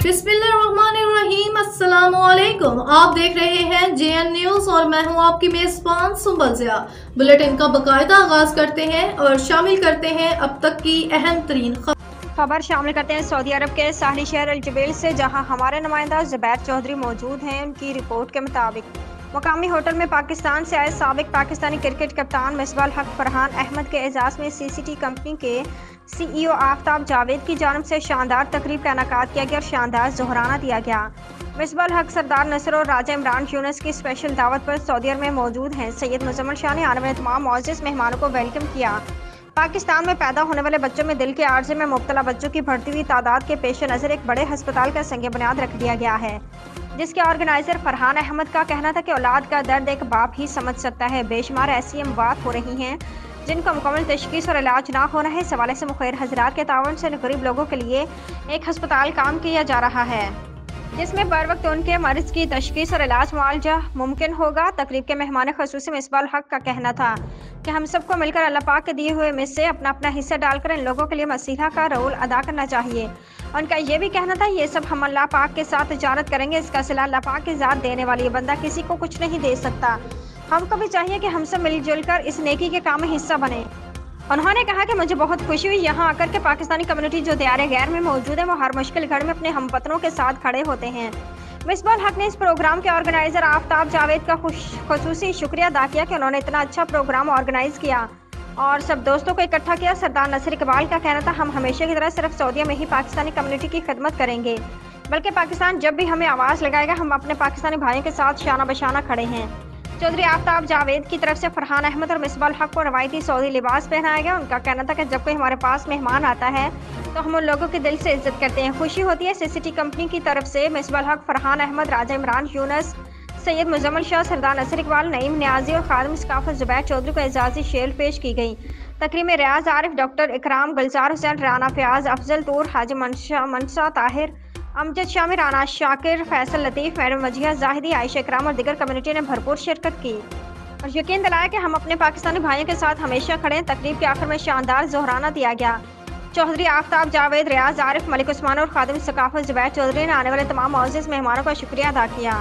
बिस्मिल्लाहिर्रहमानिर्रहीम, अस्सलामुअलैकुम। आप देख रहे हैं JN न्यूज और मैं हूं आपकी मेजबान सुंबल ज़िया। बुलेटिन का बाकायदा आगाज करते हैं और शामिल करते हैं अब तक की अहम तरीन खबर शामिल करते हैं सऊदी अरब के साहली शहर अल जुबैल से, जहां हमारे नुमाइंदा ज़ुबैर चौधरी मौजूद हैं। उनकी रिपोर्ट के मुताबिक मुकामी होटल में पाकिस्तान से आए साबिक पाकिस्तानी क्रिकेट कप्तान मिसबाह हक फरहान अहमद के एजाज़ में CCT कंपनी के CEO आफ्ताब जावेद की जानिब से शानदार तकरीब का इनेकाद किया गया और शानदार ज़ोहराना दिया गया। मिसबाह हक, सरदार नसर और राजा इमरान यूनुस की स्पेशल दावत पर सऊदी अरब में मौजूद हैं। सैयद मुजम्मिल शाह ने आने वाले तमाम मुअज़्ज़ज़ मेहमानों को वेलकम किया। पाकिस्तान में पैदा होने वाले बच्चों में दिल के आर्जे में मुब्तला बच्चों की बढ़ती हुई तादाद के पेश नज़र एक बड़े हस्पताल का संग बुनियाद रख दिया गया है, जिसके ऑर्गेनाइजर फरहान अहमद का कहना था कि औलाद का दर्द एक बाप ही समझ सकता है। बेशुमार ऐसी अमवात हो रही हैं जिनका मुकम्मल तशखीस और इलाज ना होना है। इस हवाले से मुखैर हजरात के तावन से गरीब लोगों के लिए एक हस्पताल काम किया जा रहा है, जिसमें बर वक्त उनके मरीज की तशखीस और इलाज मुआवजा मुमकिन होगा। तकरीब के मेहमान खसूसी मिसबाह हक का कहना था कि हम सबको मिलकर अल्लाह पाक के दिए हुए में से अपना अपना हिस्सा डालकर इन लोगों के लिए मसीहा का रोल अदा करना चाहिए। उनका ये भी कहना था, ये सब हम अल्लाह पाक के साथ तिजारत करेंगे, इसका सिला अल्लाह पाक की ज़ात देने वाली है, बंदा किसी को कुछ नहीं दे सकता। हमको भी चाहिए कि हम सब मिलजुल कर इस नेकी के काम में हिस्सा बने। उन्होंने कहा कि मुझे बहुत खुशी हुई यहाँ आकर के पाकिस्तानी कम्युनिटी जो दियारे गैर में मौजूद है, वो हर मुश्किल घड़ी में अपने हमवतनों के साथ खड़े होते हैं। मिसबाह हक ने इस प्रोग्राम के ऑर्गेनाइजर आफ्ताब जावेद का खुसूसी शुक्रिया अदा किया कि उन्होंने इतना अच्छा प्रोग्राम ऑर्गेनाइज किया और सब दोस्तों को इकट्ठा किया। सरदार नसर इकबाल का कहना था, हम हमेशा की तरह सिर्फ सऊदीया में ही पाकिस्तानी कम्युनिटी की खिदमत करेंगे, बल्कि पाकिस्तान जब भी हमें आवाज़ लगाएगा हम अपने पाकिस्तानी भाइयों के साथ शाना बशाना खड़े हैं। चौधरी आफ्ताब जावेद की तरफ से फरहान अहमद और मिसबाह हक को रवायती सऊदी लिबास पहनाया गया। उनका कहना था कि जब कोई हमारे पास मेहमान आता है तो हम उन लोगों के दिल से इज्जत करते हैं। खुशी होती है। CCT कंपनी की तरफ से मिसबाह हक, फरहान अहमद, राजा इमरान यूनुस, सैयद मुजम्मिल शाह, सरदार नसर इकबाल, नईम नियाजी और खादिम सकाफत ज़ुबैर चौधरी को एजाज़ी शेल पेश की गई। तकरीब में रियाज आरिफ, डॉक्टर इकराम, गुलजार हुसैन, राना फयाज, अफजल तूर, हाजी मनशा ताहिर, अमजद शामिर, राना शाकिर, फैसल लतीफ़, मैडम वजिया जाहिदी, आयशा इकराम और दीगर कम्युनिटी ने भरपूर शिरकत की और यकीन दिलाया कि हम अपने पाकिस्तानी भाइयों के साथ हमेशा खड़े हैं। तकरीब के आखिर में शानदार ज़ोहराना दिया गया। चौधरी आफ्ताब जावेद, रियाज आरिफ, मलिक उस्मान और खादिम सकाफत ज़ुबैर चौधरी ने आने वाले तमाम मुअज़्ज़ज़ मेहमानों का शुक्रिया अदा किया।